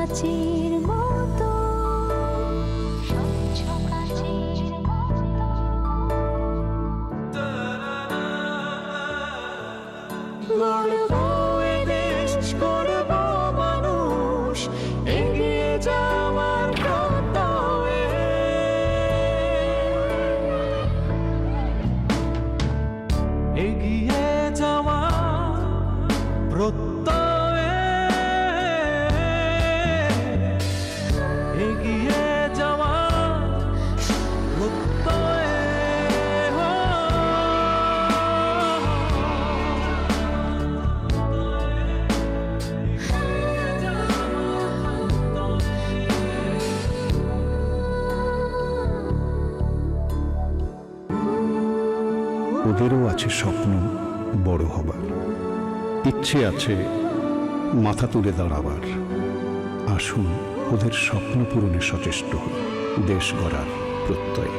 কাচের মতো, স্বচ্ছ কাচের মতো। গর্ব এ দেশ, গর্ব মানুষ, এগিয়ে যাওয়ার প্রত্যয়ে। এগিয়ে যাওয়া প্রত্যয়ে, এগিয়ে যাওয়া প্রত্যয়ে। ওদেরও আছে স্বপ্ন বড় হবার, ইচ্ছে আছে মাথা তুলে দাঁড়াবার। আসুন ওদের স্বপ্ন পূরণে সচেষ্ট হই, দেশ গড়ার প্রত্যয়ে।